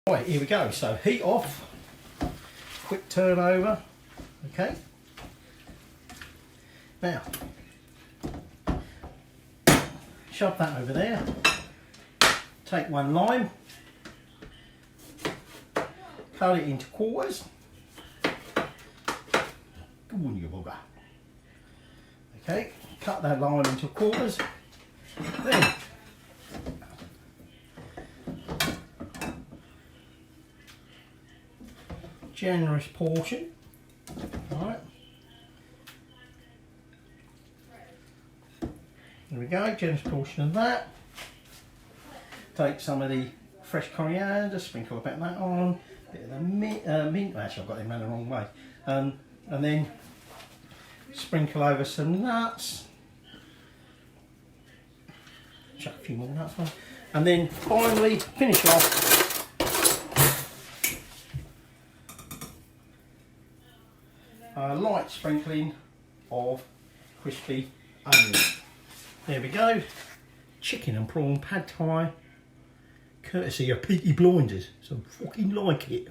Right, here we go. So heat off, quick turn over. Okay. Now, shove that over there. Take one lime, cut it into quarters. Good on you, bugger. Okay, cut that lime into quarters. Then generous portion. Alright. There we go, generous portion of that. Take some of the fresh coriander, sprinkle a bit of that on, a bit of the mint, actually I've got them around the wrong way. And then sprinkle over some nuts. Chuck a few more nuts on. And then finally finish off a light sprinkling of crispy onions. There we go. Chicken and prawn pad thai, courtesy of Peaky Blinders. So fucking like it.